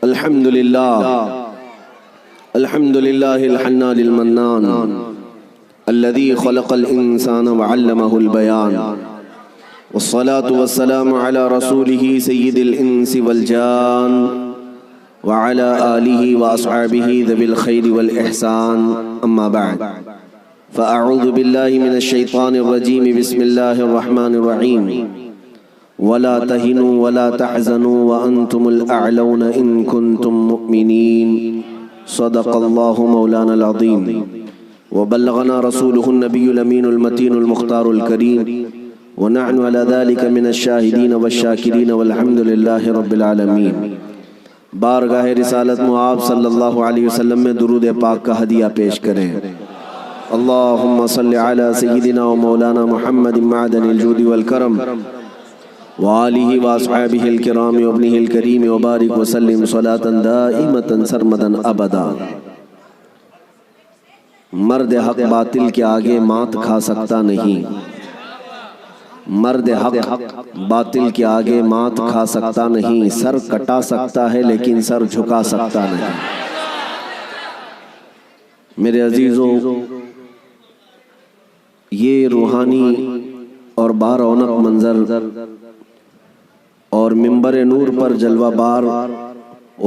الحمد لله الحنان المنان الذي خلق الإنسان وعلمه البيان والصلاة والسلام على رسوله سيد الإنس والجان وعلى آله وأصحابه ذوي الخير والإحسان أما بعد فأعوذ بالله من الشيطان الرجيم بسم الله الرحمن الرحيم ولا تهنوا ولا تحزنوا وأنتم الأعلون إن كنتم مؤمنين صدق الله مولانا العظيم وبلغنا رسوله النبي الأمين المتين المختار الكريم ونحن على ذلك من الشاهدين والشاكرين والحمد لله رب العالمين۔ بارگاہ رسالت معاب صلی اللہ علیہ وسلم میں درود پاک کا ہدیہ پیش کریں۔ اللہم صلی علی سیدنا و مولانا محمد معدن الجود والکرم وآلہ واصحابہ الکرام وابنہ الکریم وبارک وسلم صلاة دائمة سرمدا ابدا۔ مرد حق باطل کے آگے مات کھا سکتا نہیں، مرد حق باطل کے آگے مات کھا سکتا نہیں، سر کٹا سکتا ہے لیکن سر جھکا سکتا نہیں۔ میرے عزیزوں، یہ روحانی اور بارونق منظر اور منبر نور پر جلوہ بار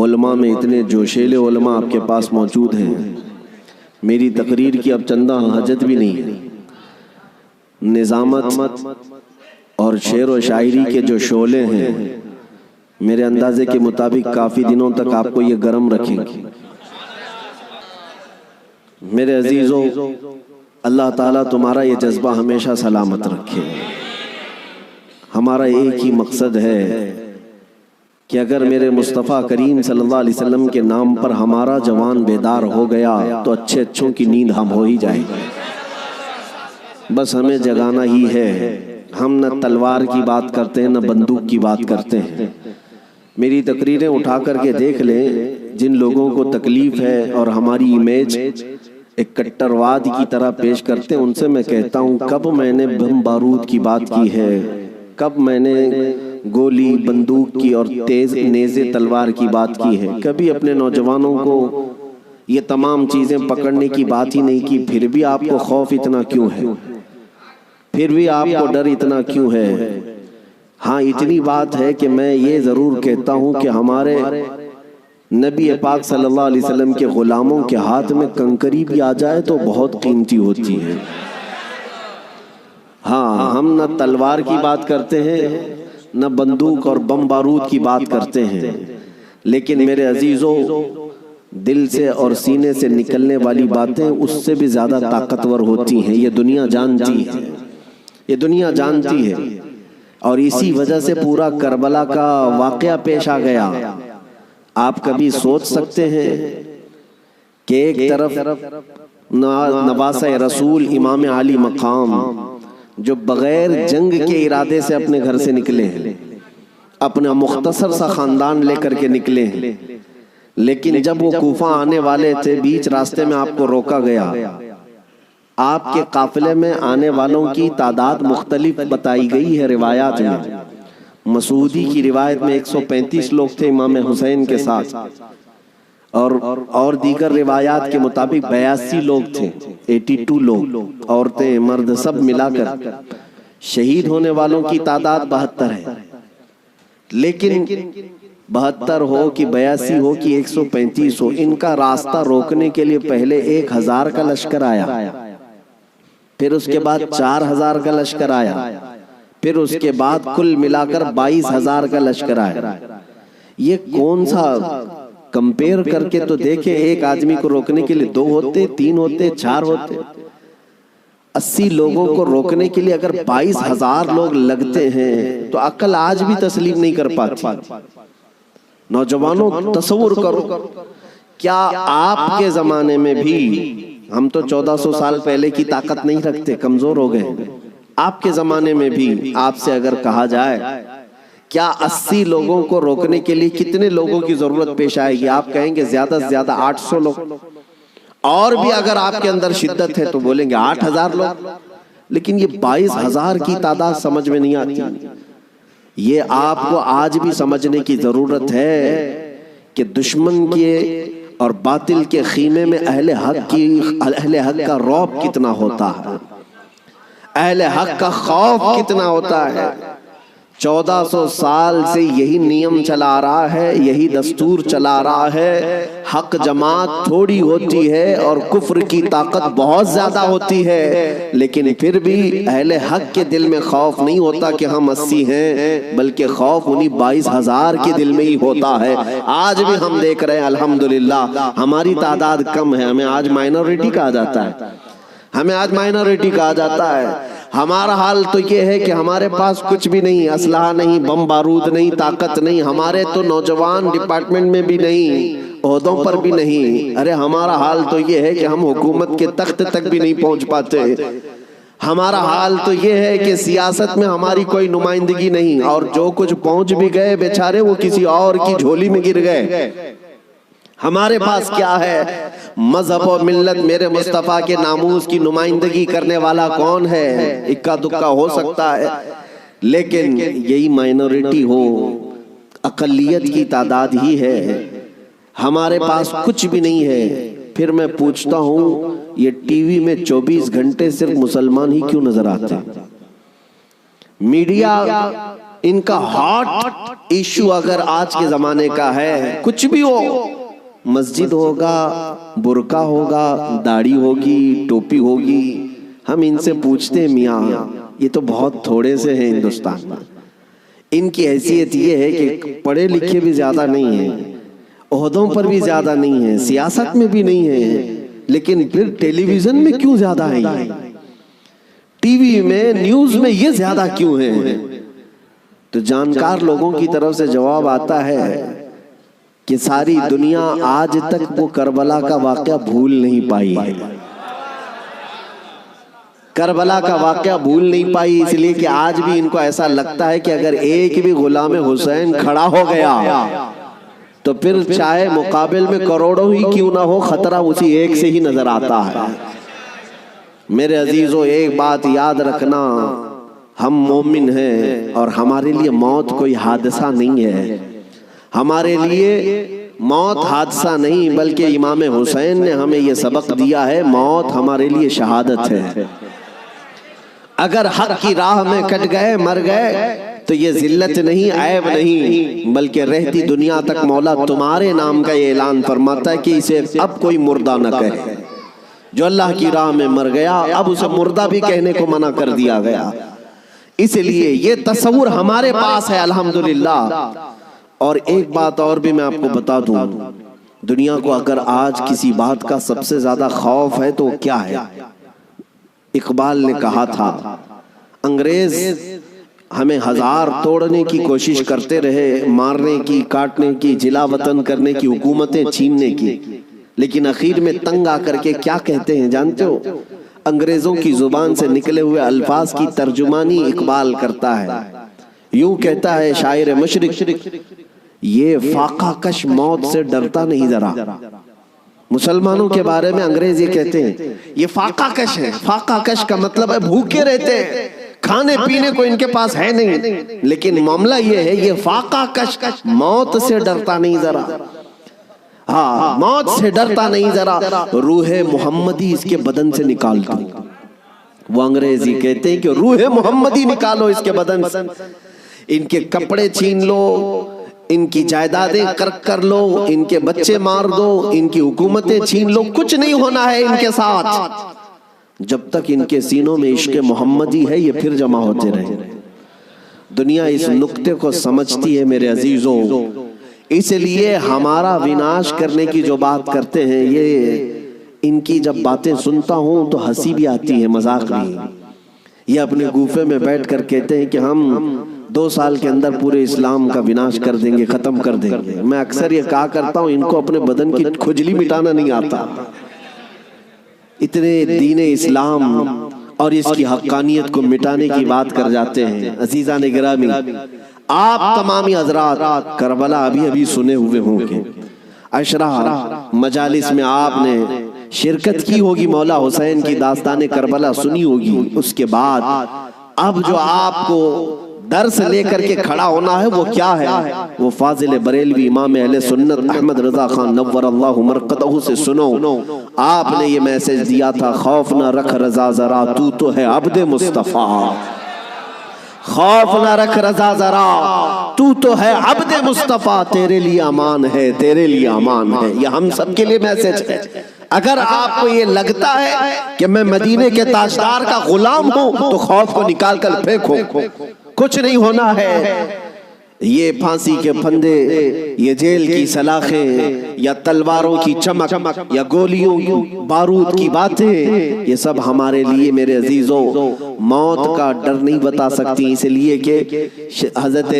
علماء میں اتنے جوشیلے علماء آپ کے پاس موجود ہیں، میری تقریر کی اب چندہ حاجت بھی نہیں ہے۔ نظامت اور شعر و شاعری کے جو شعلے ہیں میرے اندازے کے مطابق کافی دنوں تک آپ کو یہ گرم رکھیں گے۔ میرے عزیزوں، اللہ تعالیٰ تمہارا یہ جذبہ ہمیشہ سلامت رکھے۔ ہمارا ایک ہی مقصد ہے کہ اگر میرے مصطفیٰ کریم صلی اللہ علیہ وسلم کے نام پر ہمارا جوان بیدار ہو گیا تو اچھے اچھوں کی نیند ہم ہو ہی جائے گی۔ بس ہمیں جگانا ہی ہے۔ ہم نہ تلوار کی بات کرتے ہیں نہ بندوق کی بات کرتے ہیں۔ میری تقریریں اٹھا کر کے دیکھ لیں، جن لوگوں کو تکلیف ہے اور ہماری امیج ایک کٹرواد کی طرح پیش کرتے ہیں، ان سے میں کہتا ہوں کب میں نے بم بارود کی بات کی ہے، کب میں نے گولی بندوق کی اور تیز نیزے تلوار کی بات کی ہے؟ کبھی اپنے نوجوانوں کو یہ تمام چیزیں پکڑنے کی بات ہی نہیں کی۔ پھر بھی آپ کو خوف اتنا کیوں ہے؟ پھر بھی آپ کو ڈر اتنا کیوں ہے؟ ہاں، اتنی بات ہے کہ میں یہ ضرور کہتا ہوں کہ ہمارے نبی پاک صلی اللہ علیہ وسلم کے غلاموں کے ہاتھ میں کنکری بھی آ جائے تو بہت قیمتی ہوتی ہے۔ ہاں، ہم نہ تلوار کی بات کرتے ہیں نہ بندوق اور بم بارود کی بات کرتے ہیں، لیکن میرے عزیزوں، دل سے اور سینے سے نکلنے والی باتیں اس سے بھی زیادہ طاقتور ہوتی ہیں۔ یہ دنیا جانتی ہے، یہ دنیا جانتی ہے، اور اسی وجہ سے پورا کربلا کا واقعہ پیش آ گیا۔ آپ کبھی سوچ سکتے ہیں کہ ایک طرف نواسہ رسول امام علی مقام جو بغیر جنگ کے ارادے سے اپنے گھر سے نکلے ہیں، اپنا مختصر سا خاندان لے کر کے نکلے ہیں، لیکن جب وہ کوفہ آنے والے تھے، بیچ راستے میں آپ کو روکا گیا۔ آپ کے قافلے میں آنے والوں کی تعداد مختلف بتائی گئی ہے روایات میں۔ مسعودی کی روایت میں 135 لوگ تھے امام حسین کے ساتھ، اور دیگر روایات کے مطابق 82 لوگ تھے، 82 لوگ، عورتیں مرد سب ملا کر۔ شہید ہونے والوں کی تعداد 72 ہے، لیکن 72 ہو کہ 82 ہو کہ 135 ہو، ان کا راستہ روکنے کے لیے پہلے 1000 کا لشکر آیا، پھر اس کے بعد 4000 کا لشکر آیا، پھر اس کے بعد کل ملا کر 22000 کا لشکر آیا۔ یہ کون سا کمپیر کر کے تو دیکھیں، ایک آدمی کو روکنے کے لیے 2 ہوتے، 3 ہوتے، 4 ہوتے۔ 80 لوگوں کو روکنے کے لیے اگر 22000 لوگ لگتے ہیں تو عقل آج بھی تسلیم نہیں کر پاتی۔ نوجوانوں تصور کرو، کیا آپ کے زمانے میں بھی، ہم تو 1400 سال پہلے کی طاقت نہیں رکھتے، کمزور ہو گئے، آپ کے زمانے میں بھی آپ سے اگر کہا جائے کیا 80 لوگوں کو روکنے کے لیے کتنے لوگوں کی ضرورت پیش آئے گی؟ آپ کہیں گے زیادہ سے زیادہ 800 لوگ، اور بھی اگر آپ کے اندر شدت ہے تو بولیں گے 8000 لوگ، لیکن یہ 22000 کی تعداد سمجھ میں نہیں آتی۔ یہ آپ کو آج بھی سمجھنے کی ضرورت ہے کہ دشمن کے اور باطل کے خیمے میں اہل حق کا رعب کتنا ہوتا ہے، اہل حق کا خوف کتنا ہوتا ہے۔ 1400 سال سے یہی نیم چلا رہا ہے، یہی دستور چلا رہا ہے، حق جماعت تھوڑی ہوتی ہے اور کفر کی طاقت بہت زیادہ ہوتی ہے، لیکن پھر بھی اہل حق کے دل میں خوف نہیں ہوتا کہ ہم 80 ہیں، بلکہ خوف انہی 22,000 کے دل میں ہی ہوتا ہے۔ آج بھی ہم دیکھ رہے ہیں الحمدللہ ہماری تعداد کم ہے، ہمیں آج مائنورٹی کہا جاتا ہے، ہمیں آج مائنورٹی کہا جاتا ہے۔ ہمارا حال تو یہ ہے کہ ہمارے پاس کچھ بھی نہیں، اسلحہ نہیں، بم بارود نہیں، طاقت نہیں، ہمارے تو نوجوان ڈپارٹمنٹ میں بھی نہیں، عہدوں پر بھی نہیں۔ ارے ہمارا حال تو یہ ہے کہ ہم حکومت کے تخت تک بھی نہیں پہنچ پاتے۔ ہمارا حال تو یہ ہے کہ سیاست میں ہماری کوئی نمائندگی نہیں، اور جو کچھ پہنچ بھی گئے بیچارے وہ کسی اور کی جھولی میں گر گئے۔ ہمارے پاس کیا ہے؟ مذہب و ملت میرے مصطفیٰ کے ناموس کی نمائندگی کرنے والا کون ہے؟ اکا دکا ہو سکتا ہے، لیکن یہی مائنورٹی ہو، اقلیت کی تعداد ہی ہے، ہمارے پاس کچھ بھی نہیں ہے۔ پھر میں پوچھتا ہوں یہ ٹی وی میں 24 گھنٹے صرف مسلمان ہی کیوں نظر آتے ہیں؟ میڈیا ان کا ہاٹ ایشو اگر آج کے زمانے کا ہے، کچھ بھی ہو، مسجد ہوگا، برقع ہوگا، داڑھی ہوگی، ٹوپی ہوگی، ہم ان سے پوچھتے ہیں میاں یہ تو بہت تھوڑے سے ہیں ہندوستان میں، ان کی حیثیت یہ ہے کہ پڑھے لکھے بھی زیادہ نہیں ہیں، عہدوں پر بھی زیادہ نہیں ہیں، سیاست میں بھی نہیں ہیں، لیکن پھر ٹیلی ویژن میں کیوں زیادہ ہیں، ٹی وی میں نیوز میں یہ زیادہ کیوں ہیں؟ تو جانکار لوگوں کی طرف سے جواب آتا ہے کہ ساری دنیا آج تک وہ کربلا کا واقعہ بھول نہیں پائی ہے، کربلا کا واقعہ بھول نہیں پائی، اس لیے کہ آج بھی ان کو ایسا لگتا ہے کہ اگر ایک بھی غلام حسین کھڑا ہو گیا تو پھر چاہے مقابل میں کروڑوں ہی کیوں نہ ہو، خطرہ اسی ایک سے ہی نظر آتا ہے۔ میرے عزیزو ایک بات یاد رکھنا، ہم مومن ہیں اور ہمارے لیے موت کوئی حادثہ نہیں ہے، ہمارے لیے موت حادثہ نہیں بلکہ امام حسین نے ہمیں یہ سبق دیا ہے، موت ہمارے لیے شہادت ہے۔ اگر حق کی راہ میں کٹ گئے، مر گئے تو یہ ذلت نہیں، عیب نہیں، بلکہ رہتی دنیا تک مولا تمہارے نام کا یہ اعلان فرماتا ہے کہ اسے اب کوئی مردہ نہ کہے۔ جو اللہ کی راہ میں مر گیا اب اسے مردہ بھی کہنے کو منع کر دیا گیا۔ اس لیے یہ تصور ہمارے پاس ہے الحمدللہ۔ اور ایک بات اور بھی میں آپ کو بتا دوں، دنیا کو اگر آج کسی بات کا سب سے زیادہ خوف ہے تو کیا ہے؟ اقبال نے کہا تھا انگریز ہمیں ہزار توڑنے کی کوشش کرتے رہے، مارنے کی، کاٹنے کی، جلا وطن کرنے کی، حکومتیں چھیننے کی، لیکن اخیر میں تنگ آ کر کے کیا کہتے ہیں جانتے ہو؟ انگریزوں کی زبان سے نکلے ہوئے الفاظ کی ترجمانی اقبال کرتا ہے، یوں کہتا ہے شاعر مشرق، یہ فاقہ کش موت سے ڈرتا نہیں ذرا۔ مسلمانوں کے بارے میں انگریز یہ کہتے ہیں یہ فاقہ کش ہے، فاقہ کش کا مطلب ہے بھوکے رہتے ہیں، کھانے پینے کو ان کے پاس ہے نہیں، لیکن معاملہ یہ ہے یہ فاقہ کش موت سے ڈرتا نہیں ذرا، ہاں موت سے ڈرتا نہیں ذرا، روح محمدی اس کے بدن سے نکال دو۔ وہ انگریزی کہتے ہیں کہ روح محمدی نکالو اس کے بدن سے، ان کے کپڑے چھین لو، ان کی جائیدادیں کرک کر لو، ان کے بچے مار دو، ان کی حکومتیں چھین لو، کچھ نہیں ہونا ہے ان کے ساتھ جب تک ان کے سینوں میں عشق محمدی ہے، یہ پھر جمع ہوتے رہے۔ دنیا اس نقطے کو سمجھتی ہے میرے عزیزوں، اس لیے ہمارا وناش کرنے کی جو بات کرتے ہیں، یہ ان کی جب باتیں سنتا ہوں تو ہنسی بھی آتی ہے، مذاق بھی۔ یہ اپنے گوفے میں بیٹھ کر کہتے ہیں کہ ہم 2 سال کے اندر پورے اسلام کا وناش کر دیں گے، ختم کر دیں گے۔ میں اکثر یہ کہا کرتا ہوں ان کو اپنے بدن کی کھجلی مٹانا نہیں آتا، اتنے دین اسلام اور اس کی حقانیت کو مٹانے کی بات کر جاتے ہیں۔ عزیزان گرامی، آپ تمامی حضرات کربلا ابھی سنے ہوئے ہوں گے، عشرہ مجالس میں آپ نے شرکت کی ہوگی، مولا حسین کی داستان کربلا سنی ہوگی۔ اس کے بعد اب جو آپ کو درس لے کر کے کھڑا ہونا ہے وہ کیا ہے؟ وہ فاضل بریلوی امام اہل سنت احمد رضا خان نور اللہ مرقدہ سے سنو، آپ نے یہ میسج دیا تھا، خوف نہ رکھ رضا ذرا تو ہے عبد مصطفیٰ، خوف نہ رکھ رضا ذرا تو ہے عبد مصطفیٰ، تیرے لیے امان ہے، تیرے لیے امان ہے۔ یہ ہم سب کے لیے میسج ہے۔ اگر آپ کو یہ لگتا ہے کہ میں مدینے کے تاجدار کا غلام ہوں تو خوف کو نکال کر پھینکو، کچھ نہیں ہونا ہے۔ یہ پھانسی کے پھندے، یہ جیل کی سلاخیں، یا تلواروں کی چمک، یا گولیوں بارود کی باتیں، یہ سب ہمارے لیے میرے عزیزوں موت کا ڈر نہیں بتا سکتی، اس لیے کہ حضرت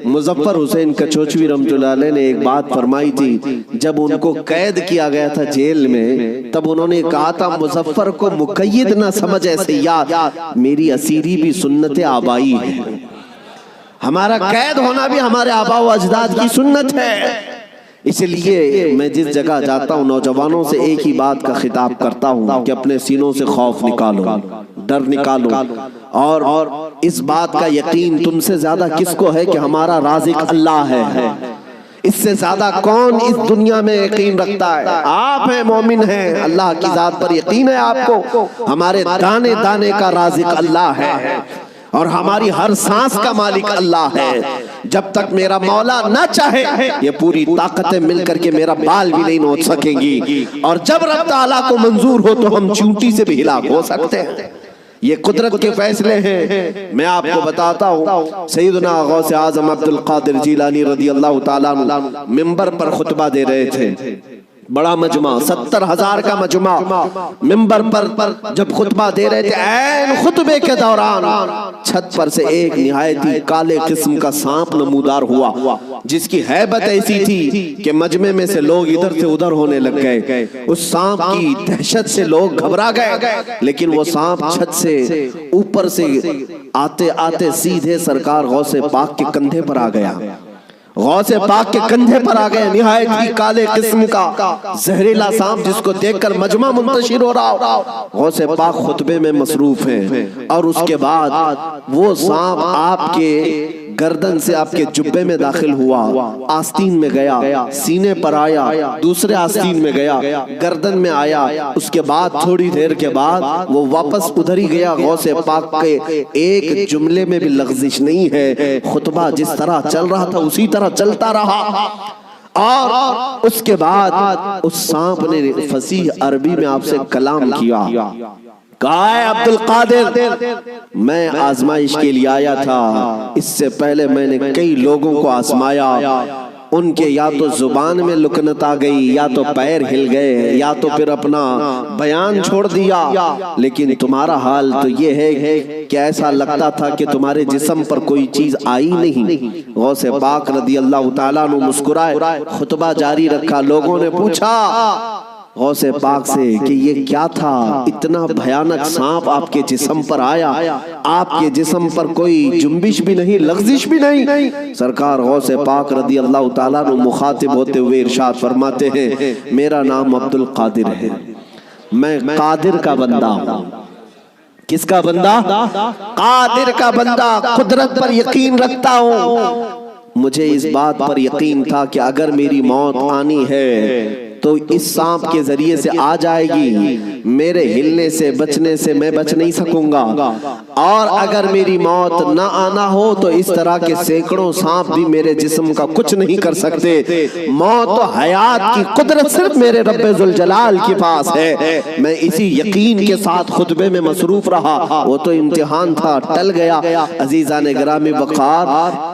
مظفر حسین کچوچوی رحمۃ اللہ علیہ نے ایک بات فرمائی تھی، جب ان کو قید کیا گیا تھا جیل میں، تب انہوں نے کہا تھا مظفر کو مقید نہ سمجھ اے سیاد، میری اسیری بھی سنت آبائی ہے، ہمارا قید ہونا بھی ہمارے آبا و اجداد کی سنت ہے۔ اس لیے میں جس جگہ جاتا ہوں نوجوانوں سے ایک ہی بات کا خطاب کرتا ہوں کہ اپنے سینوں سے خوف نکالو، ڈر نکالو، اور اس بات کا یقین تم سے زیادہ کس کو ہے کہ ہمارا رازق اللہ ہے؟ اس سے زیادہ کون اس دنیا میں یقین رکھتا ہے؟ آپ ہیں، مومن ہیں، اللہ کی ذات پر یقین ہے آپ کو، ہمارے دانے دانے کا رازق اللہ ہے، اور ہماری ہر سانس کا مالک اللہ ہے۔ جب تک میرا مولا نہ چاہے یہ پوری طاقتیں مل کر کے میرا بال بھی نہیں نوچ سکیں گی، اور جب رب تعالیٰ کو منظور ہو تو ہم چونٹی سے بھی ہلاک ہو سکتے ہیں۔ یہ قدرت کے فیصلے ہیں۔ میں آپ کو بتاتا ہوں، سیدنا غوث اعظم عبد القادر جیلانی رضی اللہ تعالیٰ عنہ منبر پر خطبہ دے رہے تھے، بڑا مجمع، 70,000 کا مجمع، منبر پر جب خطبہ دے رہے تھے، عین خطبے کے دوران چھت پر سے ایک نہایت ہی کالے قسم کا سانپ نمودار ہوا، جس کی ہیبت ایسی تھی کہ مجمع میں سے لوگ ادھر سے ادھر ہونے لگ گئے۔ اس سانپ کی دہشت سے لوگ گھبرا گئے، لیکن وہ سانپ چھت سے اوپر سے آتے آتے سیدھے سرکار غوث پاک کے کندھے پر آ گیا، غوث پاک کے کندھے پر آ گئے، نہایت ہی کالے قسم کا زہریلا سانپ، جس کو دیکھ کر مجمع منتشر ہو رہا۔ غوث پاک خطبے میں مصروف ہیں، اور اس کے بعد وہ سانپ آپ کے گردن سے آپ کے جبے میں داخل ہوا، آستین میں گیا، سینے پر آیا، دوسرے آستین میں گیا، گردن میں آیا، اس کے بعد تھوڑی دیر کے بعد وہ واپس ادھر ہی گیا۔ غوث پاک کے ایک جملے میں بھی لغزش نہیں ہے، خطبہ جس طرح چل رہا تھا اسی طرح چلتا رہا، اور اس کے بعد اس سانپ نے فصیح عربی میں آپ سے کلام کیا، کہا ہے عبد القادر میں آزمائش کے لیے آیا تھا، اس سے پہلے میں نے کئی لوگوں کو آزمایا، ان کے یا تو زبان میں لکنت آ گئی، یا تو پیر ہل گئے، یا تو پھر اپنا بیان چھوڑ دیا، لیکن تمہارا حال تو یہ ہے کہ ایسا لگتا تھا کہ تمہارے جسم پر کوئی چیز آئی نہیں۔ غوث پاک رضی اللہ تعالیٰ عنہ مسکرائے، خطبہ جاری رکھا۔ لوگوں نے پوچھا غوث پاک سے کہ یہ کیا تھا، اتنا بھیانک سانپ آپ کے جسم پر آیا، آپ کے جسم پر کوئی جنبش بھی نہیں، لغزش بھی نہیں۔ سرکار غوث پاک رضی اللہ تعالیٰ عنہ مخاطب ہوتے ہوئے ارشاد فرماتے ہیں، میرا نام عبد القادر ہے، میں قادر کا بندہ ہوں۔ کس کا بندہ؟ قادر کا بندہ، قدرت پر یقین رکھتا ہوں۔ مجھے اس بات پر یقین تھا کہ اگر میری موت آنی ہے تو اس سانپ کے ذریعے سے آ جائے گی، میرے ہلنے سے بچنے سے میں بچ نہیں سکوں گا، اور اگر میری موت نہ آنا ہو تو اس طرح کے سینکڑوں سانپ بھی میرے جسم کا کچھ نہیں کر سکتے۔ موت و حیات کی قدرت صرف میرے رب ذوالجلال کے پاس ہے۔ میں اسی یقین کے ساتھ خطبے میں مصروف رہا، وہ تو امتحان تھا، ٹل گیا۔ عزیزان گرامی وقار،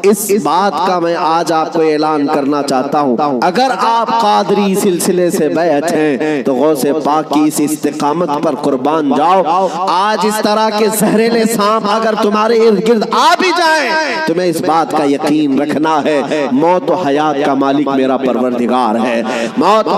اس بات کا میں آج آپ کو اعلان کرنا چاہتا ہوں، اگر آپ قادری سلسلے سے بیعت ہیں تو غوث پاک کی اس استقامت پر قربان جاؤ۔ آج اس طرح کے زہریلے سانپ اگر تمہارے ارد گرد آ بھی جائیں، تمہیں اس بات کا یقین رکھنا ہے، موت و حیات کا مالک میرا پروردگار ہے، موت و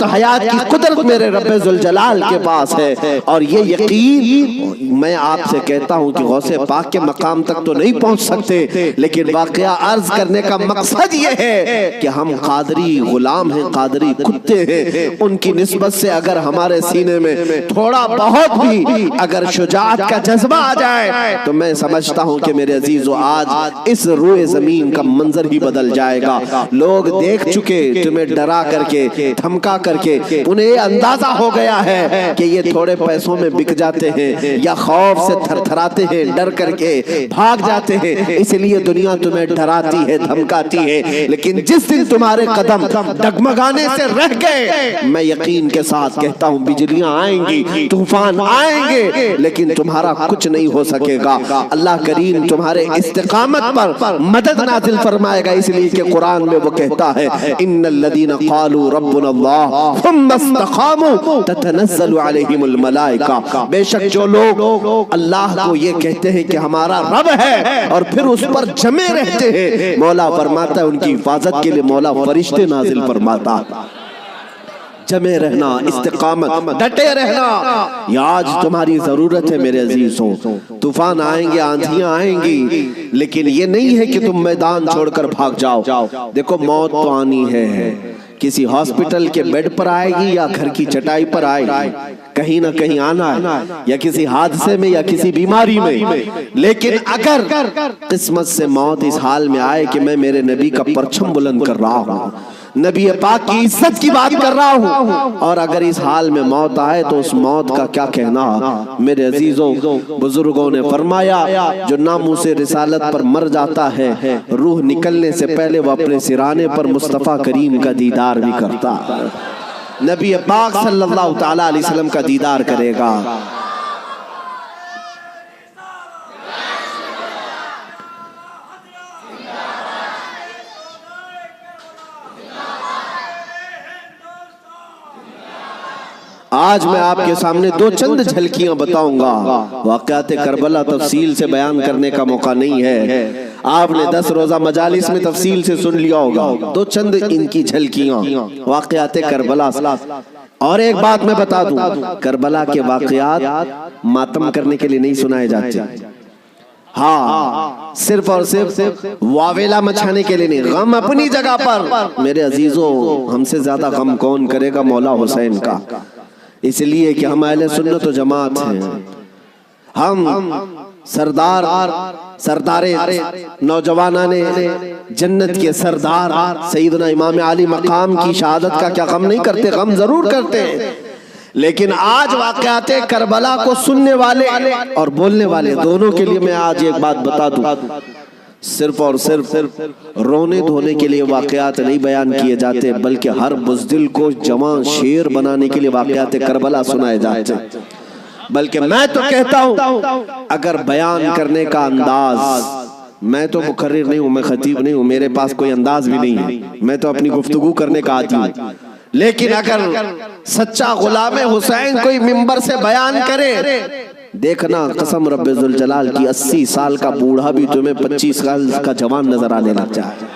حیات کی قدرت میرے رب ذوالجلال کے پاس ہے۔ اور یہ یقین میں آپ سے کہتا ہوں کہ غوث پاک کے مقام تک تو نہیں پہنچ سکتے، لیکن واقعہ عرض کرنے کا مقصد یہ ہے کہ ہم قادری غلام ہیں ہیں قادری کتے ہیں، ان کی نسبت سے اگر ہمارے سینے میں تھوڑا بہت بھی اگر شجاعت کا جذبہ آ جائے تو میں سمجھتا ہوں کہ میرے عزیزو آج اس روئے زمین کا منظر ہی بدل جائے گا۔ لوگ دیکھ چکے تمہیں ڈرا کر کے، دھمکا کر کے، انہیں یہ اندازہ ہو گیا ہے کہ یہ تھوڑے پیسوں میں بک جاتے ہیں یا خوف سے تھر تھراتے ہیں، ڈر کر کے بھاگ جاتے ہیں، اس لیے دنیا تمہیں ڈراتی ہے، دھمکاتی ہے۔ لیکن جس دن تمہارے قدم ڈگمگانے سے رہ گئے، میں یقین کے ساتھ کہتا ہوں بجلیاں آئیں گی، طوفان آئیں گے، لیکن تمہارا کچھ نہیں ہو سکے گا۔ اللہ کریم تمہارے استقامت پر مدد نازل فرمائے گا، اس لیے کہ قرآن میں وہ کہتا ہے ان الذین قالوا ربنا اللہ ثم استقاموا تتنزل علیہم الملائکہ، بے شک جو لوگ اللہ کو یہ کہتے ہیں کہ ہمارا رب ہے اور پھر اس پر جمے رہتے ہیں، مولا فرماتا ہے ان کی حفاظت کے لیے مولا فرشتے نازل فرماتا۔ جمے رہنا، استقامت، ڈٹے رہنا، یہ آج تمہاری ضرورت ہے میرے عزیزوں۔ طوفان آئیں گے، آندھیاں آئیں گی، لیکن یہ نہیں ہے کہ تم میدان چھوڑ کر بھاگ جاؤ۔ دیکھو موت تو آنی ہے، کسی ہاسپٹل کے بیڈ پر آئے گی یا گھر کی چٹائی پر آئے گی، کہیں نہ کہیں آنا ہے، یا کسی حادثے میں یا کسی بیماری میں۔ لیکن اگر قسمت سے موت اس حال میں آئے کہ میں میرے نبی کا پرچم بلند کر رہا ہوں، نبی پاک کی عزت کی بات کر رہا ہوں، اور اگر اس حال میں موت آئے تو اس موت کا کیا کہنا؟ میرے عزیزوں، بزرگوں نے فرمایا جو ناموس رسالت پر مر جاتا ہے، روح نکلنے سے پہلے وہ اپنے سرانے پر مصطفیٰ کریم کا دیدار بھی کرتا ہے، نبی پاک صلی اللہ تعالی علیہ وسلم کا دیدار کرے گا۔ آج میں آپ کے سامنے دو چند جھلکیاں بتاؤں گا، واقعات کربلا تفصیل سے بیان کرنے کا موقع نہیں ہے، آپ نے 10 روزہ مجالس میں تفصیل سے سن لیا ہوگا، دو چند ان کی جھلکیاں واقعات کربلا۔ اور ایک بات میں بتا دوں، کربلا کے واقعات ماتم کرنے کے لیے نہیں سنائے جاتے، ہاں صرف اور صرف واویلا مچھانے کے لیے نہیں، غم اپنی جگہ پر۔ میرے عزیزوں، ہم سے زیادہ غم کون کرے گا؟ مولا حسین کا، اس لیے کہ ہم اہل سنت و جماعت ہیں، ہم سردار نوجوانان جنت کے سردار سیدنا امام علی مقام کی شہادت کا کیا غم نہیں کرتے؟ غم ضرور کرتے ہیں، لیکن آج واقعات کربلا کو سننے والے اور بولنے والے دونوں کے لیے میں آج ایک بات بتا دوں، صرف اور صرف رونے دھونے کے لیے واقعات نہیں بیان کیے جاتے، بلکہ ہر بزدل کو جوان شیر بنانے کے لیے واقعات کربلا سنائے جاتے۔ بلکہ میں تو کہتا ہوں اگر بیان کرنے کا انداز، میں تو مقرر نہیں ہوں، میں خطیب نہیں ہوں، میرے پاس کوئی انداز بھی نہیں ہے، میں تو اپنی گفتگو کرنے کا عادی ہوں، لیکن اگر سچا غلام حسین کوئی منبر سے بیان کرے، دیکھنا قسم رب ذوالجلال کی 80 سال کا بوڑھا بھی تمہیں 25 سال کا جوان نظر آنے لگ جائے،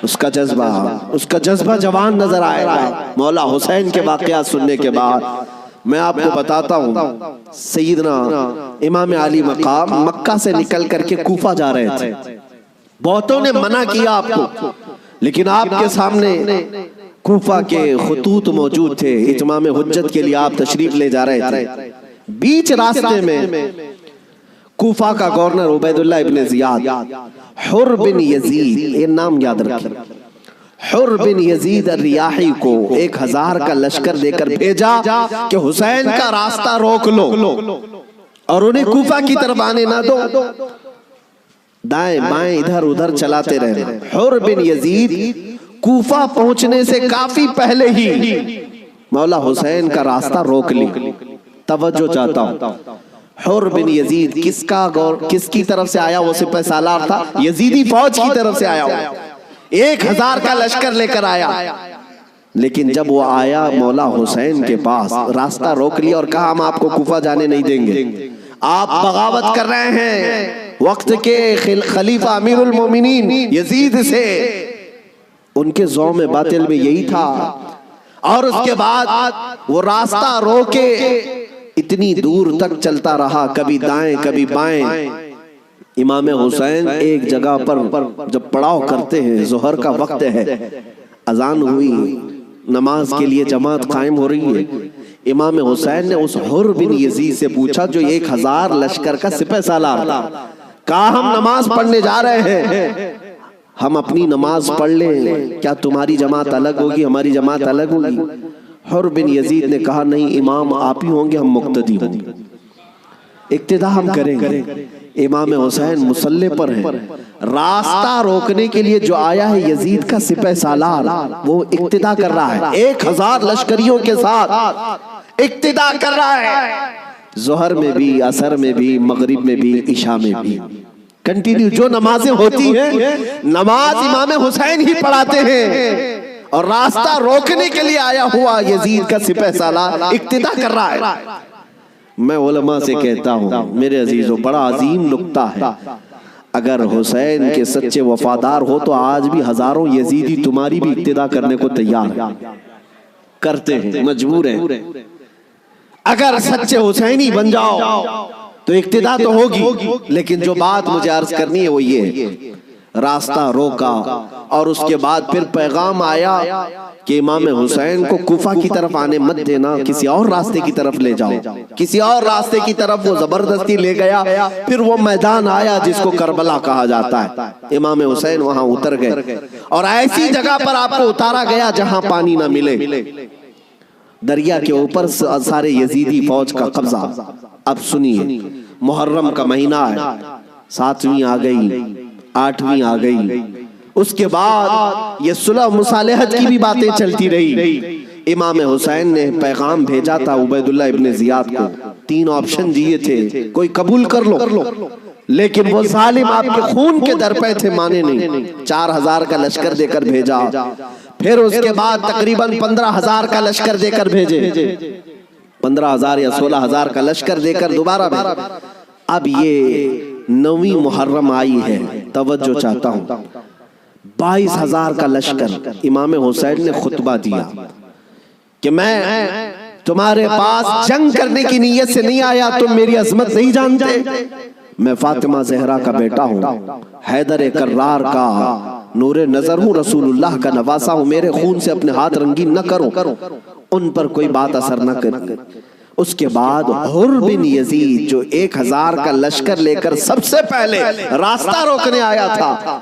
اس کا جذبہ جوان نظر آئے گا۔ مولا حسین کے واقعات سننے کے بعد میں آپ کو بتاتا ہوں، سیدنا امام علی مقام مکہ سے نکل کر کے کوفہ جا رہے تھے، بہتوں نے منع کیا آپ کو، لیکن آپ کے سامنے کوفہ کے خطوط موجود تھے، اتمام حجت کے لیے آپ تشریف لے جا رہے تھے۔ بیچ راستے میں کوفہ کا گورنر عبیداللہ ابن زیاد، حر بن یزید، یہ نام یاد رکھیں، حر بن یزید الریاحی کو 1000 کا لشکر دے کر بھیجا کہ حسین کا راستہ روک لو اور انہیں کوفہ کی طرف آنے نہ دو، دائیں بائیں ادھر ادھر چلاتے رہے۔ حر بن یزید کوفہ پہنچنے سے کافی پہلے ہی مولا حسین کا راستہ روک لی۔ توجہ چاہتا ہوں، حر بن یزید کس کی طرف سے آیا؟ وہ سپہ سالار تھا، یزیدی فوج کی طرف سے آیا، 1000 کا لشکر لے کر آیا، لیکن جب وہ آیا مولا حسین کے پاس، راستہ روک لیا اور کہا ہم آپ کو کوفہ جانے نہیں دیں گے، آپ بغاوت کر رہے ہیں وقت کے خلیفہ امیر المومنین یزید سے۔ ان کے ذوم باطل میں یہی تھا، اور اس کے بعد وہ راستہ روکے اتنی دور تک چلتا رہا، کبھی دائیں کبھی بائیں۔ امام حسین ایک جگہ پر جب پڑاؤ کرتے ہیں، ظہر کا وقت ہے، اذان ہوئی، نماز کے لیے جماعت قائم ہو رہی ہے. امام حسین نے اس حر بن یزید سے پوچھا جو 1000 لشکر کا سپہ سالار تھا, کہا ہم نماز پڑھنے جا رہے ہیں, ہم اپنی نماز پڑھ لیں, کیا تمہاری جماعت الگ ہوگی, ہماری جماعت الگ ہوگی؟ حر بن یزید نے کہا نہیں, امام آپ ہی ہوں گے, ہم مقتدی ہوں گے, اقتدا ہم کریں گے. امام حسین مصلی پر ہیں, راستہ روکنے کے لیے جو آیا ہے یزید کا سپہ سالار, وہ اقتدا کر رہا ہے 1000 لشکریوں کے ساتھ اقتدا کر رہا ہے, ظہر میں بھی, عصر میں بھی, مغرب میں بھی, عشاء میں بھی, کنٹینیو جو نمازیں ہوتی ہیں نماز امام حسین ہی پڑھاتے ہیں, اور راستہ روکنے کے لیے آیا ہوا یزید کا سپہ سالار اقتدا کر رہا ہے. میں علماء سے کہتا ہوں میرے عزیزوں, بڑا عظیم نکتہ ہے, اگر حسین کے سچے وفادار ہو تو آج بھی ہزاروں یزیدی تمہاری بھی اقتدا کرنے کو تیار ہیں, کرتے ہیں, مجبور ہیں. اگر سچے حسینی بن جاؤ تو اقتدا تو ہوگی, لیکن جو بات مجھے عرض کرنی ہے وہ یہ, راستہ روکا اور اس کے بعد پھر پیغام آیا کہ امام حسین کو کوفہ کی طرف آنے مت دینا, کسی اور راستے کی طرف لے جاؤ. کسی اور راستے کی طرف وہ زبردستی لے گیا. پھر وہ میدان آیا جس کو کربلا کہا جاتا ہے, امام حسین وہاں اتر گئے اور ایسی جگہ پر آپ کو اتارا گیا جہاں پانی نہ ملے. دریا کے اوپر سارے یزیدی فوج کا قبضہ. اب سنیے, محرم کا مہینہ ہے, 7ویں آ گئی, 8ویں آ گئی, اس کے بعد یہ صلح مصالحت کی بھی باتیں چلتی رہی. امام حسین نے پیغام بھیجا تھا عبید اللہ ابن زیاد کو, 3 آپشن دیے تھے, کوئی قبول کر لو, لیکن وہ ظالم آپ کے خون کے در پہ تھے, مانے نہیں. 4000 کا لشکر دے کر بھیجا, پھر اس کے بعد تقریباً 15000 کا لشکر دے کر بھیجے, 15000 یا 16000 کا لشکر دے کر دوبارہ بھیجا. اب یہ 9ویں محرم آئی ہے, توجہ چاہتا ہوں, 22000 کا لشکر. امام حسین نے خطبہ دیا کہ میں تمہارے پاس جنگ کرنے کی نیت سے نہیں آیا, تم میری عظمت نہیں جانتے, میں فاطمہ زہرا کا بیٹا ہوں, حیدر کرار کا نور نظر ہوں, رسول اللہ کا نواسا ہوں, میرے خون سے اپنے ہاتھ رنگین نہ کرو, ان پر کوئی بات اثر نہ کرے. اس کے بعد حر بن یزید جو 1000 کا لشکر لے کر سب سے پہلے راستہ روکنے آیا تھا,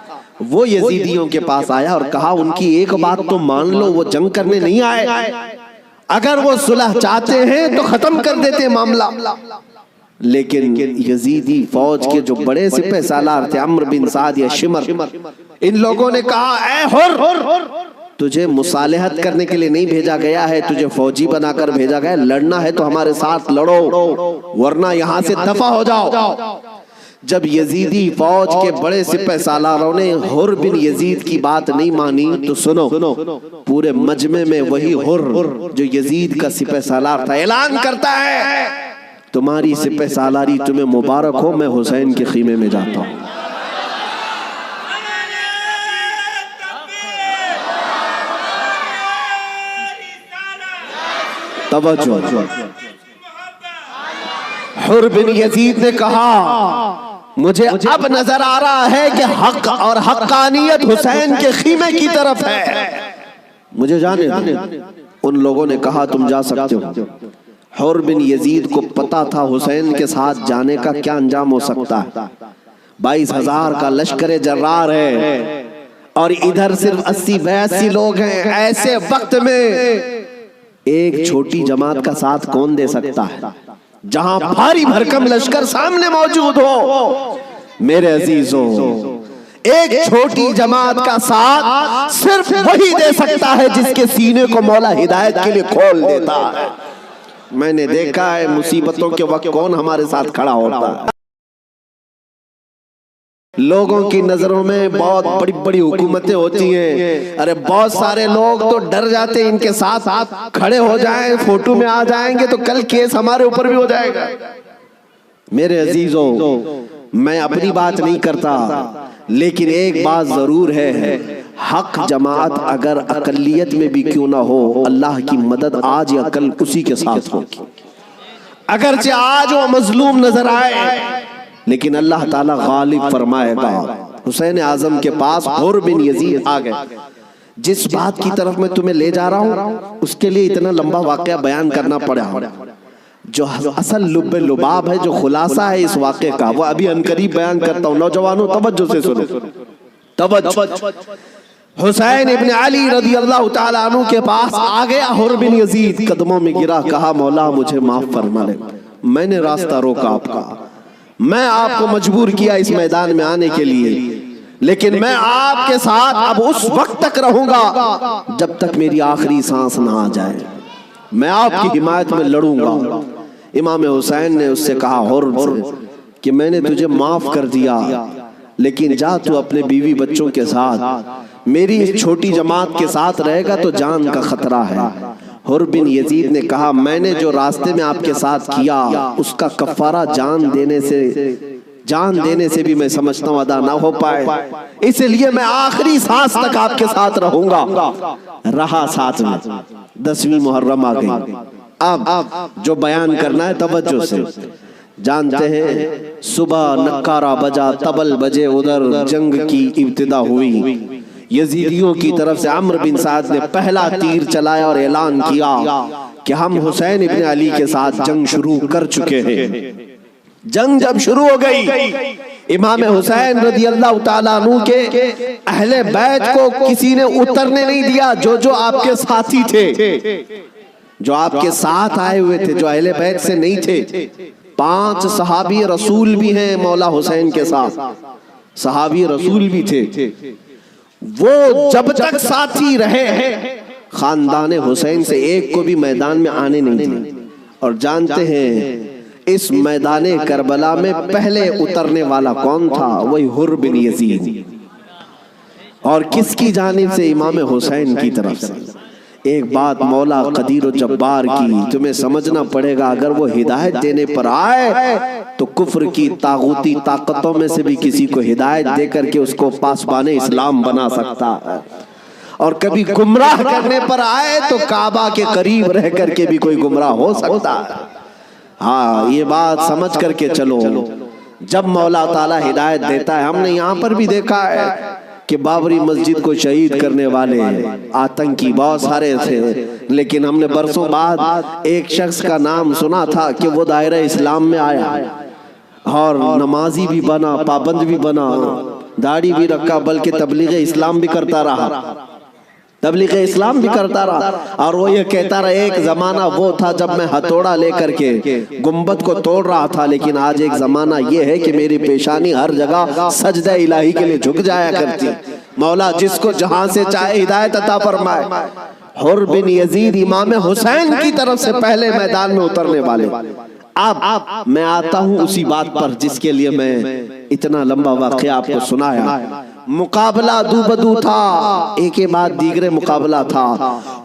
وہ یزیدیوں کے پاس آیا اور کہا ان کی ایک بات تو مان لو, وہ جنگ کرنے نہیں آئے, اگر وہ صلح چاہتے ہیں تو ختم کر دیتے معاملہ. لیکن یزیدی فوج کے جو بڑے سپہ سالار تھے, عمرو بن سعد یا شمر, ان لوگوں نے کہا اے حر, تجھے مصالحت کرنے کے لیے نہیں بھیجا گیا ہے, تجھے فوجی بنا کر بھیجا گیا ہے, لڑنا ہے تو ہمارے ساتھ لڑو ورنہ یہاں سے دفع ہو جاؤ. جب یزیدی فوج کے بڑے سپہ سالاروں نے حر بن یزید کی بات نہیں مانی تو سنو, پورے مجمع میں وہی حر جو یزید کا سپہ سالار تھا اعلان کرتا ہے تمہاری سپہ سالاری تمہیں مبارک ہو, میں حسین کے خیمے میں جاتا ہوں. توجہ, حر بن یزید نے کہا مجھے اب نظر آ رہا ہے کہ حق اور حقانیت حسین کے خیمے کی طرف ہے, مجھے جانے دیں. ان لوگوں نے کہا تم جا سکتے ہو. حر بن یزید کو پتا تھا حسین کے ساتھ جانے کا کیا انجام ہو سکتا ہے. 22000 کا لشکر جرار ہے اور ادھر صرف 80-82 لوگ ہیں. ایسے وقت میں ایک چھوٹی جماعت کا ساتھ کون دے سکتا ہے جہاں بھاری بھرکم لشکر سامنے موجود ہو؟ میرے عزیزوں, ایک چھوٹی جماعت کا ساتھ صرف وہی دے سکتا ہے جس کے سینے کو مولا ہدایت کے لیے کھول دیتا ہے. میں نے دیکھا ہے مصیبتوں کے وقت کون ہمارے ساتھ کھڑا ہوتا ہے. لوگوں کی نظروں میں بہت بڑی بڑی حکومتیں ہوتی ہیں, ارے بہت سارے لوگ تو ڈر جاتے ہیں ان کے ساتھ کھڑے ہو جائیں, فوٹو میں آ جائیں گے تو کل کیس ہمارے اوپر بھی ہو جائے گا. میرے عزیزوں, میں اپنی بات نہیں کرتا, لیکن ایک بات ضرور ہے, حق جماعت اگر اقلیت میں بھی کیوں نہ ہو, اللہ کی مدد آج یا کل اسی کے ساتھ ہوگی. اگرچہ آج وہ مظلوم نظر آئے لیکن اللہ تعالیٰ غالب فرمائے گا. حسین اعظم کے پاس حر بن یزید آ گئے. جس بات کی طرف میں تمہیں لے جا رہا ہوں اس کے لیے اتنا لمبا واقعہ بیان کرنا پڑا. جو اصل لب لباب ہے، جو خلاصہ ہے اس واقعے کا، وہ ابھی عنقریب بیان کرتا ہوں. نوجوانوں توجہ سے سنو، توجہ. حسین ابن علی رضی اللہ تعالیٰ عنہ کے پاس آ گیا حر بن یزید، قدموں میں گرا، کہا مولا مجھے معاف فرما لے، میں نے راستہ روکا آپ کا، میں آپ کو مجبور کیا اس میدان میں آنے کے لیے، لیکن میں آپ کے ساتھ اب اس وقت تک رہوں گا جب تک میری آخری سانس نہ آ جائے، میں آپ کی حمایت میں لڑوں گا. امام حسین نے اس سے کہا حر کہ میں نے تجھے معاف کر دیا، لیکن جا تو اپنے بیوی بچوں کے ساتھ، میری اس چھوٹی جماعت کے ساتھ رہے گا تو جان کا خطرہ ہے. حر بن یزید نے کہا میں نے جو راستے میں آپ کے ساتھ کیا اس کا کفارہ جان دینے سے بھی میں سمجھتا ہوں ادا نہ ہو پائے، اس لیے میں آخری سانس تک آپ کے ساتھ رہوں گا. رہا ساتھ میں. 10ویں محرم آ گئی. اب جو بیان کرنا ہے توجہ سے. جانتے ہیں صبح نکارہ بجا، طبل بجے، ادھر جنگ کی ابتدا ہوئی. یزیدیوں کی طرف سے عمرو بن سعد نے پہلا تیر چلایا اور اعلان کیا کہ ہم حسین ابن علی کے ساتھ جنگ شروع کر چکے ہیں. جنگ جب شروع ہو گئی، امام حسین رضی اللہ تعالیٰ عنہ کے اہل بیت کو کسی نے اترنے نہیں دیا. جو آپ کے ساتھی تھے، جو آپ کے ساتھ آئے ہوئے تھے، جو اہل بیت سے نہیں تھے، 5 صحابی رسول بھی ہیں مولا حسین کے ساتھ، صحابی رسول بھی تھے، وہ جب تک ساتھی رہے خاندان حسین سے ایک کو بھی میدان میں آنے نہیں دیا. اور جانتے ہیں اس میدان کربلا میں پہلے اترنے والا کون تھا؟ وہی حر بن یزید. اور کس کی جانب سے؟ امام حسین کی طرف سے. ایک بات مولا قدیر و جبار کی تمہیں سمجھنا پڑے گا، اگر وہ ہدایت دینے پر آئے تو کفر کی طاغوتی طاقتوں میں سے بھی کسی کو ہدایت دے کر کے اس کو پاسبان اسلام بنا سکتا ہے، اور کبھی گمراہ کرنے پر آئے تو کعبہ کے قریب رہ کر کے بھی کوئی گمراہ ہو سکتا ہے. ہاں یہ بات سمجھ کر کے چلو. جب مولا تعالیٰ ہدایت دیتا ہے، ہم نے یہاں پر بھی دیکھا ہے کہ بابری مسجد کو شہید کرنے والے آتنکی بہت سارے تھے، لیکن ہم نے برسوں بعد ایک شخص کا نام سنا تھا کہ وہ دائرہ اسلام میں آیا اور نمازی بھی بنا، پابند بھی بنا، داڑھی بھی رکھا، بلکہ تبلیغ اسلام بھی کرتا رہا، تبلیغ اسلام بھی کرتا رہا. اور وہ یہ کہتا رہا ایک زمانہ وہ تھا جب میں ہتھوڑا لے کر کے گنبد کو توڑ رہا تھا، لیکن آج ایک زمانہ یہ ہے کہ میری پیشانی ہر جگہ سجدہ الہی کے لیے جھک جایا کرتی. مولا جس کو جہاں سے چاہے ہدایت عطا فرمائے. حر بن یزید امام حسین کی طرف سے پہلے میدان میں اترنے والے. اب میں آتا ہوں اسی بات پر جس کے لیے میں اتنا لمبا واقعہ آپ کو سنایا. مقابلہ دو بدو تھا، ایک کے بعد دیگرے مقابلہ تھا.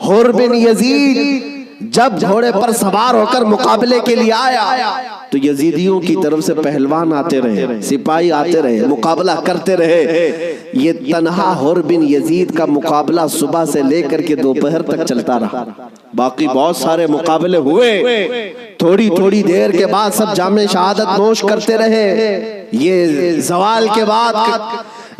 حر بن یزید جب گھوڑے پر سوار ہو کر مقابلے کے لیے آیا تو یزیدیوں کی طرف سے پہلوان آتے رہے، سپاہی آتے رہے، مقابلہ کرتے رہے. یہ تنہا حر بن یزید کا مقابلہ صبح سے لے کر کے دوپہر تک چلتا رہا. باقی بہت سارے مقابلے ہوئے، تھوڑی تھوڑی دیر کے بعد سب جام شہادت نوش کرتے رہے، یہ زوال کے بعد.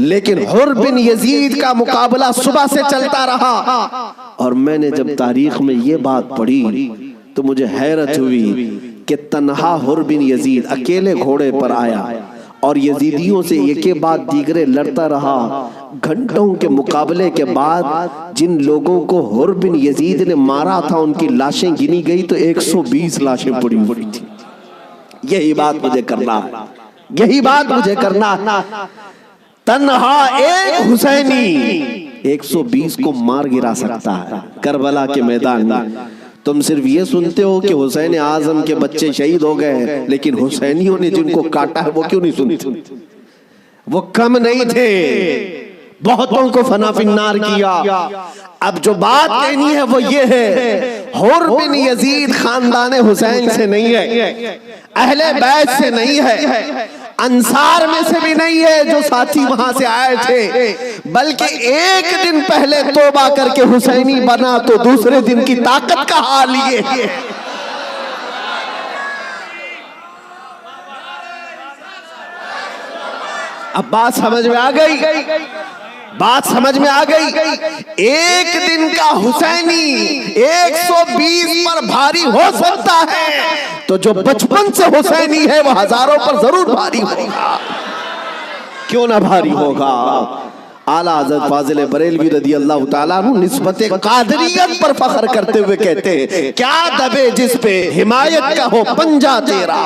لیکن حر بن یزید کا مقابلہ صبح سے چلتا رہا. اور میں نے جب تاریخ میں یہ بات پڑھی تو مجھے حیرت ہوئی کہ تنہا حر بن یزید اکیلے گھوڑے پر آیا اور یزیدیوں سے ایک کے بعد دیگرے لڑتا رہا. گھنٹوں کے مقابلے کے بعد جن لوگوں کو حر بن یزید نے مارا تھا ان کی لاشیں گنی گئی تو 120 لاشیں پڑی ہوئی تھی. یہی بات مجھے کرنا ہے، یہی بات مجھے کرنا ہے. تنہا ایک حسینی 120 کو مار گرا سکتا ہے کربلا کے میدان میں. تم صرف یہ سنتے ہو کہ حسین اعظم کے بچے شہید ہو گئے، لیکن حسینیوں نے جن کو کاٹا ہے وہ کیوں نہیں سنتے؟ وہ کم نہیں تھے، بہتوں کو فنا فی النار کیا. اب جو بات کہنی ہے وہ یہ ہے، حر بن یزید خاندان حسین سے نہیں ہے، اہل بیت سے نہیں ہے، انصار میں سے بھی نہیں ہے جو ساتھی وہاں سے آئے تھے، بلکہ ایک دن پہلے توبہ کر کے حسینی بنا تو دوسرے دن کی طاقت کا حال یہ ہے. اب بات سمجھ میں آ گئی. بات سمجھ میں آ گئی؟ ایک دن کا حسینی 120 پر بھاری ہو سکتا ہے، تو جو بچپن سے حسینی ہے وہ ہزاروں پر ضرور بھاری ہوگا۔ کیوں نہ بھاری ہوگا؟ اعلیٰ حضرت فاضل بریلوی رضی اللہ تعالیٰ عنہ نسبت قادریت پر فخر کرتے ہوئے کہتے ہیں، کیا دبے جس پہ حمایت کا ہو پنجہ تیرا،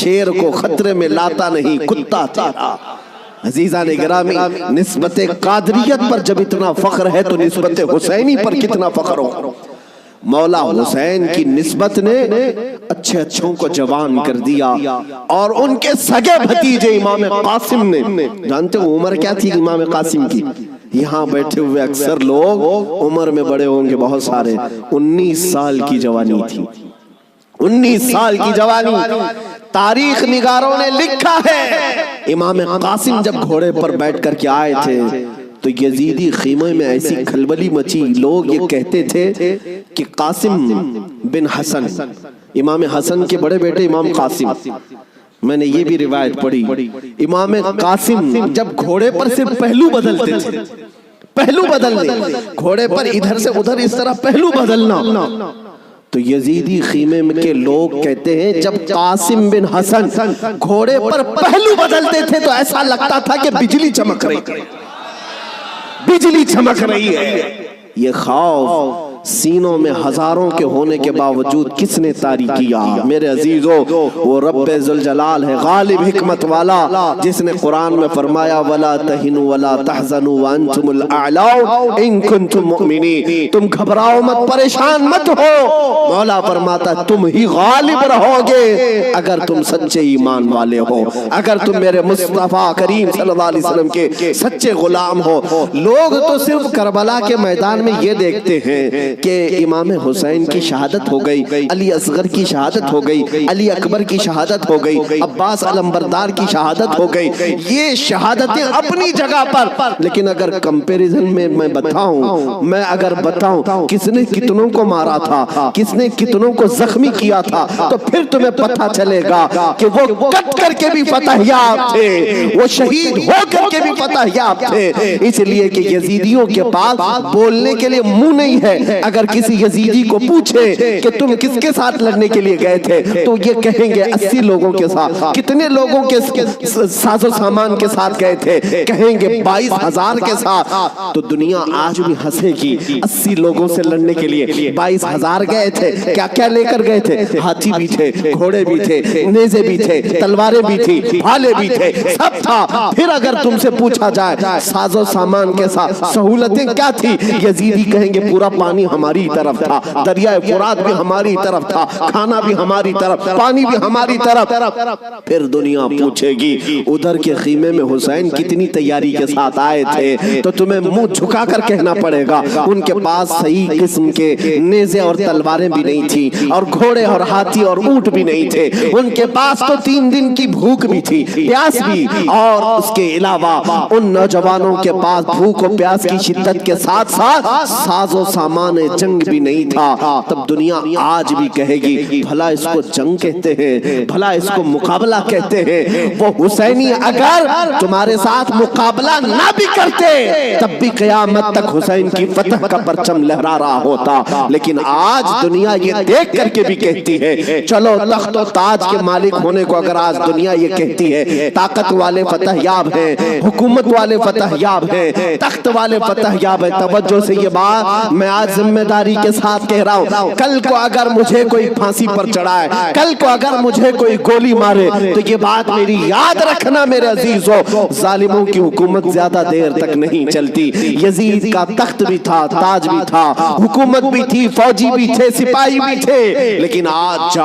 شیر کو خطرے میں لاتا نہیں کتا تیرا۔ عزیزان گرامی، نسبت قادریت پر جب اتنا فخر ہے تو نسبت حسینی پر کتنا فخر ہو۔ مولا حسین کی نسبت نے اچھے اچھوں کو جوان کر دیا، اور ان کے سگے بھتیجے امام قاسم نے، جانتے ہو عمر کیا تھی امام قاسم کی؟ یہاں بیٹھے ہوئے اکثر لوگ عمر میں بڑے ہوں گے بہت سارے، 19 سال کی جوانی تھی، 19 سال کی جوانی۔ تاریخ نگاروں نے لکھا ہے امام قاسم جب گھوڑے پر بیٹھ کر کے آئے تھے تو یزیدی خیمے میں ایسی کھلبلی مچی، لوگ یہ کہتے تھے کہ قاسم بن حسن، امام حسن کے بڑے بیٹے امام قاسم، میں نے یہ بھی روایت پڑھی، امام قاسم جب گھوڑے پر صرف پہلو بدلتے تھے، پہلو بدلنے، گھوڑے پر ادھر سے ادھر اس طرح پہلو بدلنا، تو یزیدی خیمے کے لوگ کہتے ہیں جب قاسم بن حسن گھوڑے پر پہلو بدلتے تھے تو ایسا لگتا تھا کہ بجلی چمک رہی ہے، بجلی چمک رہی ہے۔ یہ خوف سینوں میں ہزاروں کے ہونے کے باوجود کس نے طاری کیا؟ میرے عزیزو، وہ رب ذوالجلال ہے، غالب حکمت والا، جس نے قرآن میں فرمایا وَلَا تَهِنُوا وَلَا تَحْزَنُوا وَأَنْتُمُ الْأَعْلَوْا إِن كُنتُم مُؤْمِنِينَ، تم گھبراؤ مت، پریشان مت ہو، مولا فرماتا تم ہی غالب رہو گے اگر تم سچے ایمان والے ہو، اگر تم میرے مصطفیٰ کریم صلی اللہ علیہ وسلم کے سچے غلام ہو۔ لوگ تو صرف کربلا کے میدان میں یہ دیکھتے ہیں کہ امام حسین کی شہادت ہو گئی، علی اصغر کی شہادت ہو گئی، علی اکبر کی شہادت ہو گئی، عباس علمبردار کی شہادت ہو گئی، یہ شہادتیں اپنی جگہ پر، لیکن اگر کمپیریزن میں میں اگر بتاؤں کس نے کتنوں کو مارا تھا، کس نے کتنوں کو زخمی کیا تھا، تو پھر تمہیں پتہ چلے گا کہ وہ کٹ کر کے بھی فتح یاب تھے، وہ شہید ہو کر کے بھی فتح یاب تھے، اس لیے کہ یزیدیوں کے پاس بولنے کے لیے منہ نہیں ہے۔ اگر کسی یزیدی کو پوچھے کہ تم کس کے ساتھ لڑنے کے لیے گئے تھے تو یہ کہیں گے 80 لوگوں کے ساتھ۔ کتنے لوگوں کے ساز و سامان کے ساتھ گئے تھے؟ کہیں گے 22,000 کے ساتھ۔ تو دنیا آج بھی ہنسے گی، 80 لوگوں سے لڑنے کے لیے 22,000 گئے تھے، کیا کیا لے کر گئے تھے؟ ہاتھی بھی تھے، گھوڑے بھی تھے، نیزے بھی تھے، تلواریں بھی تھی، بھالے بھی تھے، سب تھا۔ پھر اگر تم سے پوچھا جائے ساز و سامان کے ساتھ سہولتیں کیا تھی، یزیدی کہیں گے پورا پانی ہماری طرف تھا، دریائے فرات بھی ہماری طرف تھا، کھانا بھی ہماری طرف، پانی بھی ہماری طرف۔ پھر دنیا پوچھے گی ادھر کے خیمے میں حسین کتنی تیاری کے ساتھ آئے تھے، تو تمہیں منہ جھکا کر کہنا پڑے گا ان کے پاس صحیح قسم کے نیزے اور تلواریں بھی نہیں تھی، اور گھوڑے اور ہاتھی اور اونٹ بھی نہیں تھے، ان کے پاس تو 3 دن کی بھوک بھی تھی، پیاس بھی، اور اس کے علاوہ ان نوجوانوں کے پاس بھوک و پیاس کی شدت کے ساتھ ساتھ ساز و سامان جنگ بھی نہیں تھا۔ تب دنیا آج بھی کہے گی بھلا اس کو جنگ کہتے ہیں، بھلا اس کو مقابلہ کہتے ہیں۔ وہ حسینی اگر تمہارے ساتھ مقابلہ نہ بھی کرتے تب بھی قیامت تک حسین کی فتح کا پرچم لہرا رہا ہوتا، لیکن آج دنیا یہ دیکھ کر کے بھی کہتی ہے چلو تخت و تاج کے مالک ہونے کو اگر آج دنیا یہ کہتی ہے طاقت والے فتح یاب ہیں، حکومت والے فتح یاب ہیں، تخت والے فتح یاب ہیں، توجہ سے یہ بات میں آج ذمہ داری کے ساتھ کہہ رہا ہوں، کل کو اگر مجھے کوئی پھانسی پر چڑھائے، کل کو اگر مجھے کوئی گولی مارے تو یہ بات میری یاد رکھنا میرے عزیزو، ظالموں کی حکومت زیادہ دیر تک نہیں چلتی۔ یزید کا تخت بھی تھا، تاج بھی تھا، حکومت بھی تھی، فوجی بھی تھے، سپاہی بھی تھے، لیکن آج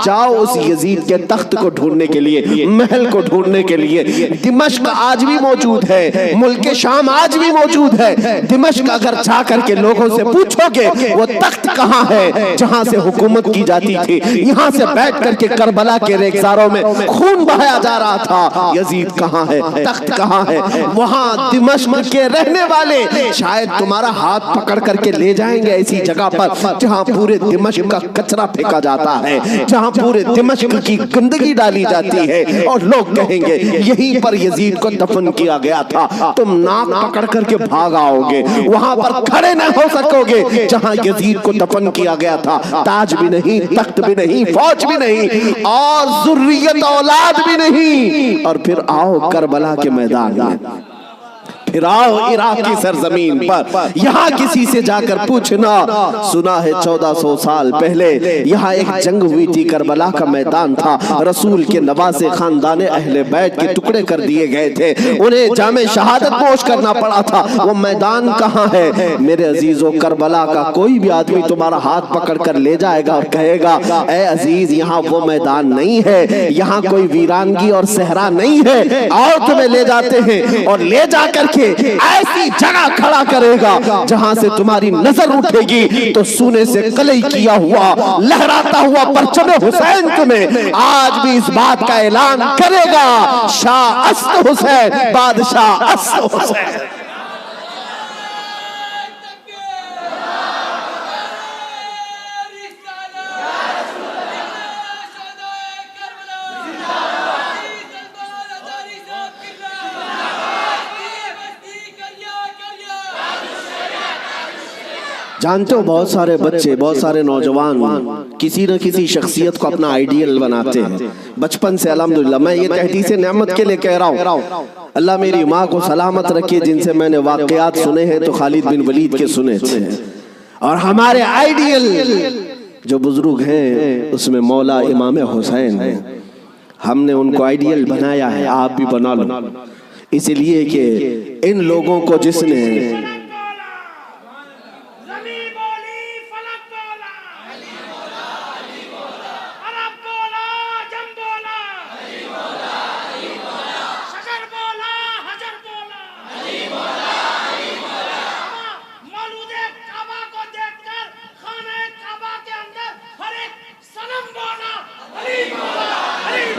جاؤ اس یزید کے تخت کو ڈھونڈنے کے لیے، محل کو ڈھونڈنے کے لیے۔ دمشق آج بھی موجود ہے، ملک شام آج بھی موجود ہے۔ دمشق اگر جا کر کے لوگوں سے سے پوچھو گے وہ تخت کہاں ہے جہاں سے حکومت کی جاتی تھی، یہاں سے بیٹھ کر کے کربلا کے ریگزاروں میں خون بہایا جا رہا تھا، یزید کہاں ہے، تخت کہاں ہے؟ وہاں دمشق کے رہنے والے شاید تمہارا ہاتھ پکڑ کر کے لے جائیں گے ایسی جگہ پر جہاں پورے دمشق کا کچرا پھینکا جاتا ہے، جہاں پورے دمشق کی گندگی ڈالی جاتی ہے، اور لوگ کہیں گے یہیں پر یزید کو دفن کیا گیا تھا۔ تم ناک پکڑ کر کے بھاگ آؤ گے، وہاں پر کھڑے نہ ہو سکو گے جہاں یزید کو دفن کیا گیا تھا۔ تاج بھی نہیں، تخت بھی نہیں، فوج بھی نہیں، اور ذریت اولاد بھی نہیں، اور پھر آؤ کربلا کے میدان میں، پھر آؤ عراق کی سرزمین پر، یہاں کسی سے جا کر پوچھنا، سنا ہے 1400 سال پہلے یہاں ایک جنگ ہوئی تھی، کربلا کا میدان تھا، رسول کے نواسے خاندان اہل بیت کے ٹکڑے کر دیے گئے تھے، انہیں جام شہادت نوش کرنا پڑا تھا، وہ میدان کہاں ہے؟ میرے عزیزو، کربلا کا کوئی بھی آدمی تمہارا ہاتھ پکڑ کر لے جائے گا اور کہے گا اے عزیز یہاں وہ میدان نہیں ہے، یہاں کوئی ویرانگی اور صحرا نہیں ہے، اور تمہیں لے جاتے ہیں، اور لے جا کر کے ایسی جگہ کھڑا کرے گا جہاں سے تمہاری نظر اٹھے گی تو سونے سے کلئی کیا ہوا لہراتا ہوا پرچم حسین تمہیں آج بھی اس بات کا اعلان کرے گا، شاہ اسد حسین، بادشاہ اسد حسین۔ جانتے ہو بہت سارے بچے، بہت سارے نوجوان کسی نہ کسی شخصیت کو اپنا آئیڈیل بناتے ہیں بچپن سے۔ الحمدللہ میں یہ تحدیث نعمت کے لئے کہہ رہا ہوں، اللہ میری ماں کو سلامت رکھے، جن سے میں نے واقعات سنے ہیں تو خالد بن ولید کے سنے تھے، اور ہمارے آئیڈیل جو بزرگ ہیں اس میں مولا امام حسین ہیں، ہم نے ان کو آئیڈیل بنایا ہے، آپ بھی بنا لو، اس لیے کہ ان لوگوں کو جس نے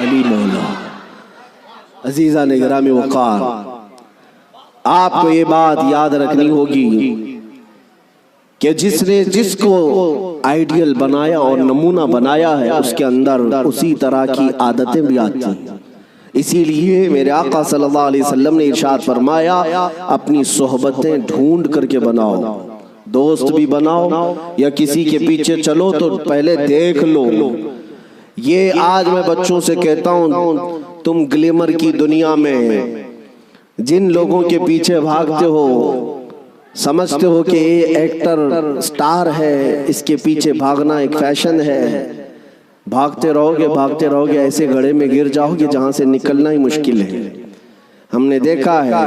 علی مولا۔ عزیزان گرامی وقار، آپ کو یہ بات یاد رکھنی ہوگی کہ جس نے جس کو آئیڈیل بنایا اور نمونہ بنایا ہے اس کے اندر اسی طرح کی عادتیں بھی آتی ہیں، اسی لیے میرے آقا صلی اللہ علیہ وسلم نے ارشاد فرمایا اپنی صحبتیں ڈھونڈ کر کے بناؤ، دوست بھی بناؤ یا کسی کے پیچھے چلو تو پہلے دیکھ لو۔ یہ آج میں بچوں سے کہتا ہوں، تم گلیمر کی دنیا میں جن لوگوں کے پیچھے بھاگتے ہو سمجھتے ہو کہ یہ ایکٹر سٹار ہے، اس کے پیچھے بھاگنا ایک فیشن ہے، بھاگتے رہو گے ایسے گڑھے میں گر جاؤ گے جہاں سے نکلنا ہی مشکل ہے۔ ہم نے دیکھا ہے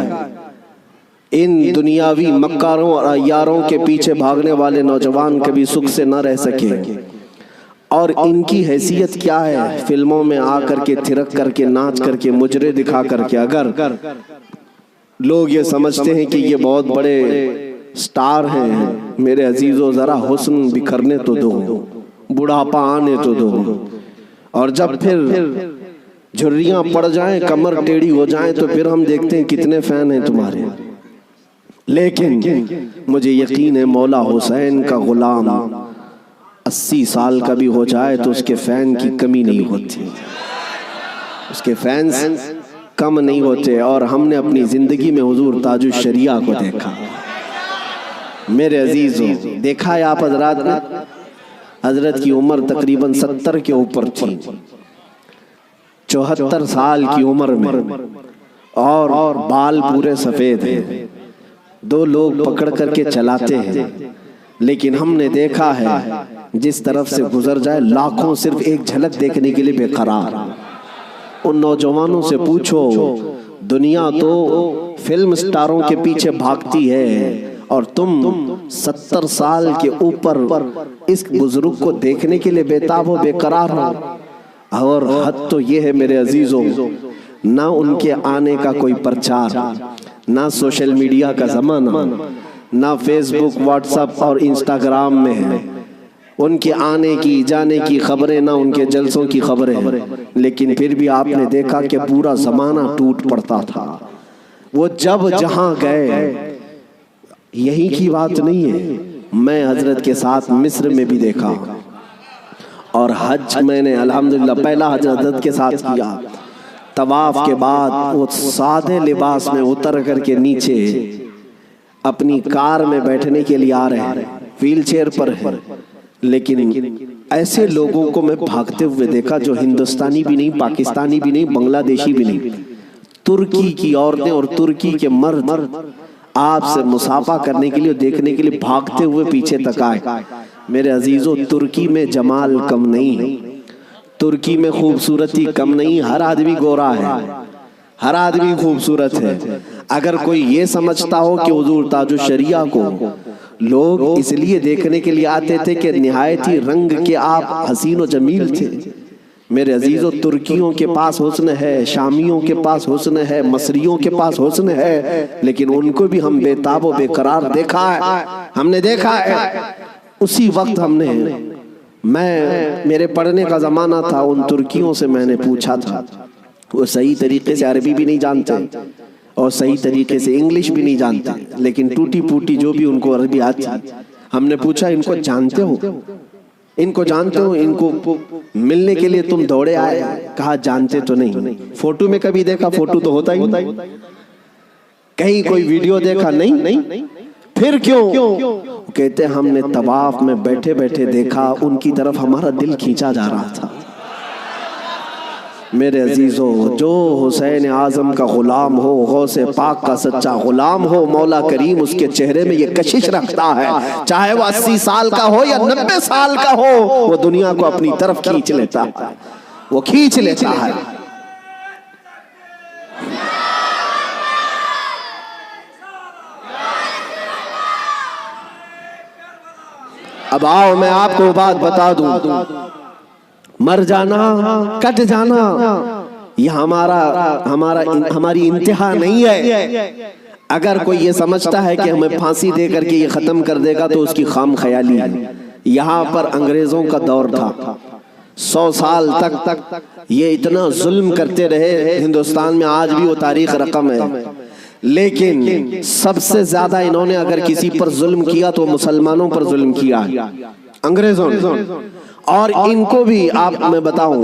ان دنیاوی مکاروں اور عیاروں کے پیچھے بھاگنے والے نوجوان کبھی سکھ سے نہ رہ سکے، اور ان کی حیثیت کیا ہے؟ فلموں میں آ کر کے تھرک کر کے ناچ کر کے مجرے دکھا کر کے اگر لوگ یہ سمجھتے ہیں کہ یہ بہت بڑے سٹار ہیں، میرے عزیزو ذرا حسن بکھرنے تو دو، بڑھاپا آنے تو دو، اور جب پھر جھریاں پڑ جائیں، کمر ٹیڑھی ہو جائیں تو پھر ہم دیکھتے ہیں کتنے فین ہیں تمہارے۔ لیکن مجھے یقین ہے مولا حسین کا غلام 80 سال کا بھی ہو جائے تو اس کے فین کی کمی نہیں ہوتی، اس کے فینز کم نہیں ہوتے۔ اور ہم نے اپنی زندگی میں حضور تاج الشریعہ کو دیکھا، میرے عزیزوں دیکھا ہے آپ حضرات نے، حضرت کی عمر تقریباً 70 کے اوپر تھی، 74 سال کی عمر میں، اور بال پورے سفید ہیں، 2 لوگ پکڑ کر کے چلاتے ہیں، لیکن ہم نے دیکھا ہے جس طرف سے گزر جائے لاکھوں صرف ایک جھلک دیکھنے کے لیے بے قرار۔ ان نوجوانوں سے پوچھو، دنیا تو فلم سٹاروں کے پیچھے بھاگتی ہے اور تم 70 سال کے اوپر اس بزرگ کو دیکھنے کے لیے بےتاب ہو، بے قرار ہو۔ اور حد تو یہ ہے میرے عزیزوں، نہ ان کے آنے کا کوئی پرچار، نہ سوشل میڈیا کا زمانہ، نہ فیس بک واٹس ایپ اور انسٹاگرام میں ہے، ان کے آنے کی جانے کی خبریں نہ ان کے جلسوں کی خبریں ہیں، لیکن پھر بھی آپ نے دیکھا کہ پورا زمانہ ٹوٹ پڑتا تھا۔ وہ جب جہاں گئے، یہی کی بات نہیں ہے، میں حضرت کے ساتھ مصر میں بھی دیکھا، اور حج میں نے الحمدللہ پہلا حج حضرت کے ساتھ کیا۔ طواف کے بعد وہ سادے لباس میں اتر کر کے نیچے اپنی کار میں بیٹھنے کے لیے آ رہے ہیں، ویل چیئر پر ہے، لیکن ایسے لوگوں کو میں بھاگتے ہوئے دیکھا جو ہندوستانی بھی نہیں، پاکستانی بھی نہیں، بنگلہ دیشی بھی نہیں، ترکی کی عورتیں اور ترکی کے مرد آپ سے مصافحہ کرنے کے لیے، دیکھنے کے لیے بھاگتے ہوئے پیچھے تک آئے۔ میرے عزیزو، ترکی میں جمال کم نہیں ہے، ترکی میں خوبصورتی کم نہیں، ہر آدمی گورا ہے، ہر آدمی خوبصورت ہے۔ اگر کوئی یہ سمجھتا ہو کہ حضور تاج الشریعہ کو لوگ اس لیے دیکھنے کے لیے آتے تھے کہ نہایت ہی رنگ کے آپ حسین و جمیل تھے، میرے عزیزو، ترکیوں کے پاس حسن ہے، شامیوں کے پاس حسن ہے، مصریوں کے پاس حسن ہے، لیکن ان کو بھی ہم بے تاب و بے قرار دیکھا ہے، ہم نے دیکھا ہے۔ اسی وقت ہم نے، میرے پڑھنے کا زمانہ تھا، ان ترکیوں سے میں نے پوچھا تھا، وہ صحیح طریقے سے عربی بھی نہیں جانتے اور صحیح طریقے سے انگلش بھی نہیں جانتے، لیکن ٹوٹی پوٹی جو بھی ان کو عربی آتی۔ ہم نے پوچھا ان کو جانتے ہو، ان کو جانتے ہو، ان کو ملنے کے لیے تم دوڑے آئے؟ کہا جانتے تو نہیں، فوٹو میں کبھی دیکھا، فوٹو تو ہوتا ہی نہیں، کہیں کوئی ویڈیو دیکھا نہیں، پھر کیوں؟ کہتے ہم نے طواف میں بیٹھے بیٹھے دیکھا، ان کی طرف ہمارا دل کھینچا جا رہا تھا۔ میرے عزیزو، جو حسین اعظم کا غلام ہو، غوث پاک کا سچا غلام ہو، مولا کریم اس کے چہرے میں یہ کشش رکھتا ہے، چاہے وہ 80 سال کا ہو یا 90 سال کا ہو، وہ دنیا کو اپنی طرف کھینچ لیتا ہے، وہ کھینچ لیتا ہے۔ اب آؤ میں آپ کو بات بتا دوں، مر جانا، کٹ جانا، یہ ہماری انتہا نہیں ہے۔ اگر کوئی یہ سمجھتا ہے کہ ہمیں پھانسی دے کر کے یہ ختم کر دے گا تو اس کی خام خیالی ہے۔ یہاں پر انگریزوں کا دور تھا، 100 سال تک یہ اتنا ظلم کرتے رہے، ہندوستان میں آج بھی وہ تاریخ رقم ہے، لیکن سب سے زیادہ انہوں نے اگر کسی پر ظلم کیا تو مسلمانوں پر ظلم کیا انگریزوں نے، اور ان کو بھی آپ میں بتاؤں،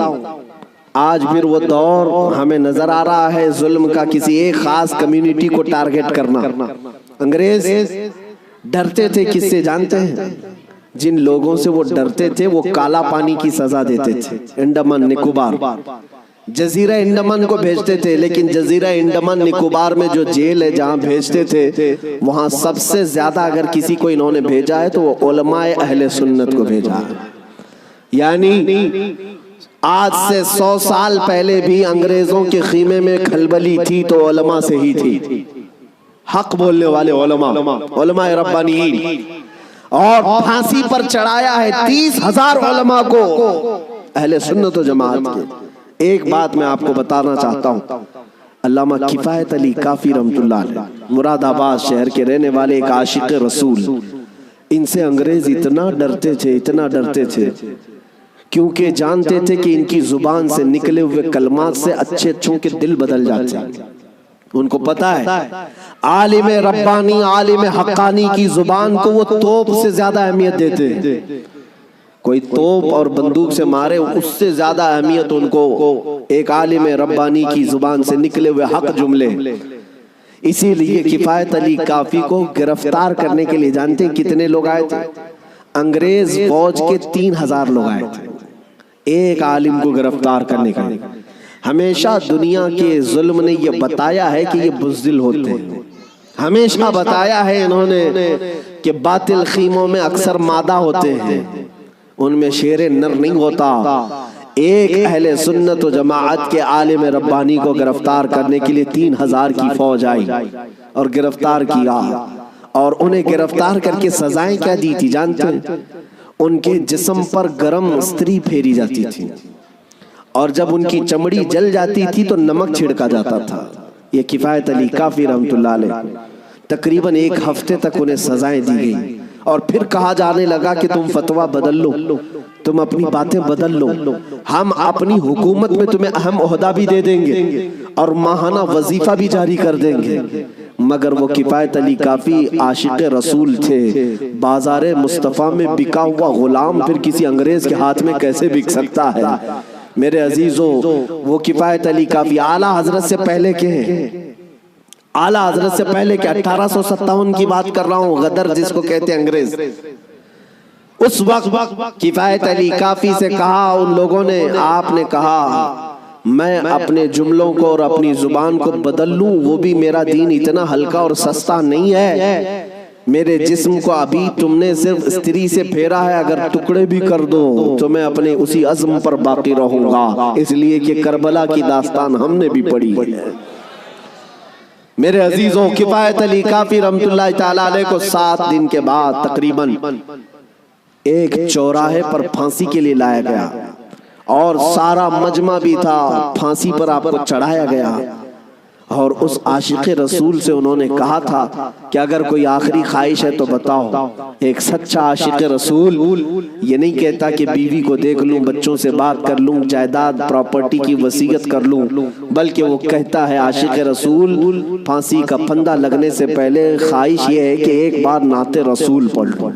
آج پھر وہ دور ہمیں نظر آ رہا ہے ظلم کا، کسی ایک خاص کمیونٹی کو ٹارگٹ کرنا۔ انگریز ڈرتے تھے کس سے جانتے ہیں؟ جن لوگوں سے وہ ڈرتے تھے وہ کالا پانی کی سزا دیتے تھے۔ انڈمان نکوبار، جزیرہ انڈمان کو بھیجتے تھے، لیکن جزیرہ انڈمان نکوبار میں جو جیل ہے جہاں بھیجتے تھے، وہاں سب سے زیادہ اگر کسی کو انہوں نے بھیجا ہے تو وہ علماء اہل سنت کو بھیجا ہے۔ یعنی آج سے 100 سال پہلے بھی انگریزوں کے خیمے میں کھلبلی تھی تو علماء سے ہی تھی، حق بولنے والے علماء ربانیین، اور پھانسی پر چڑھایا ہے 30,000 علماء کو اہل سنت و جماعت کے۔ ایک بات میں آپ کو بتانا چاہتا ہوں، علامہ کفایت علی کافی رحمت اللہ علیہ، مراد آباد شہر کے رہنے والے ایک عاشق رسول، ان سے انگریز اتنا ڈرتے تھے کیونکہ جانتے تھے کہ ان کی زبان سے نکلے ہوئے کلمات سے اچھے اچھوں کے دل بدل جاتے ہیں۔ ان کو پتا ہے عالم ربانی، عالم حقانی کی زبان کو وہ توپ سے زیادہ اہمیت دیتے ہیں، کوئی توپ اور بندوق سے مارے اس سے زیادہ اہمیت ان کو ایک عالم ربانی کی زبان سے نکلے ہوئے حق جملے۔ اسی لیے کفایت علی کافی کو گرفتار کرنے کے لیے جانتے ہیں کتنے لوگ آئے تھے؟ انگریز فوج کے 3,000 لوگ آئے تھے ایک عالم کو گرفتار کرنے کے لیے۔ ہمیشہ دنیا کے ظلم نے یہ بتایا ہے کہ یہ بزدل ہوتے ہیں، ہمیشہ بتایا ہے انہوں نے کہ باطل خیموں میں اکثر مادہ ہوتے ہیں، ان میں شیر نر نہیں ہوتا۔ ایک اہل سنت و جماعت کے عالم ربانی کو گرفتار کرنے کے لیے 3,000 کی فوج آئی اور گرفتار کیا، اور انہیں گرفتار کر کے سزائیں کیا دی تھی جانتے ہیں؟ ان کے جسم پر گرم استری پھیری جاتی تھی، اور جب ان کی چمڑی جل جاتی تھی تو نمک چھڑکا جاتا تھا۔ یہ کفایت علی کافی رحمت اللہ علیہ تقریباً 1 ہفتے تک انہیں سزائیں دی گئی اور پھر کہا جانے لگا کہ تم فتویٰ بدل لو، تم اپنی باتیں بدل لو، ہم اپنی حکومت میں تمہیں اہم عہدہ بھی دے دیں گے اور ماہانہ وظیفہ بھی جاری کر دیں گے۔ مگر وہ کفایت علی کافی عاشق رسول تھے، بازار مصطفیٰ میں بکا ہوا غلام پھر کسی انگریز کے ہاتھ میں کیسے بک سکتا ہے؟ میرے عزیزو، وہ کفایت علی کافی اعلیٰ حضرت سے پہلے کے ہیں، اعلیٰ حضرت سے پہلے کے 1857 کی بات کر رہا ہوں، غدر جس کو کہتے ہیں انگریز۔ اس وقت کفایت علی کافی سے کہا ان لوگوں نے، آپ نے کہا میں اپنے جملوں کو اور اپنی زبان کو بدل لوں، وہ بھی میرا دین اتنا ہلکا اور سستا نہیں ہے، میرے جسم کو ابھی تم نے صرف استری سے پھیرا ہے، اگر ٹکڑے بھی کر دو تو میں اپنے اسی عزم پر باقی رہوں گا، اس لیے کہ کربلا کی داستان ہم نے بھی پڑھی ہے۔ میرے عزیزوں، کفایت علی کافی رحمت اللہ تعالیٰ علیہ کو 7 دن کے بعد تقریباً ایک چوراہے پر پھانسی کے لیے لایا گیا اور سارا مجمع بھی تھا، پھانسی پر آپ کو چڑھایا گیا، اور اس عاشق رسول سے انہوں نے کہا تھا کہ اگر کوئی آخری خواہش ہے تو بتاؤ۔ ایک سچا عاشق رسول یہ نہیں کہتا کہ بیوی کو دیکھ لوں، بچوں سے بات کر لوں، جائیداد پراپرٹی کی وصیت کر لوں، بلکہ وہ کہتا ہے عاشق رسول پھانسی کا پھندا لگنے سے پہلے خواہش یہ ہے کہ ایک بار نعت رسول پڑھ لوں۔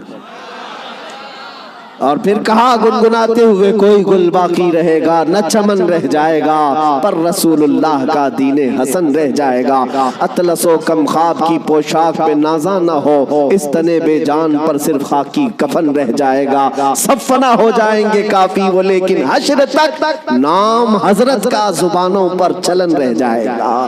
اور پھر کہا گنگناتے ہوئے، کوئی گل باقی رہے گا نہ چمن رہ جائے گا، پر رسول اللہ کا دین حسن رہ جائے گا، اطلس و کم خواب کی پوشاک پہ نازاں نہ ہو، اس تنے بے جان پر صرف خاکی کفن رہ جائے گا، سب فنا ہو جائیں گے کافی وہ لیکن حشر تک نام حضرت کا زبانوں پر چلن رہ جائے گا۔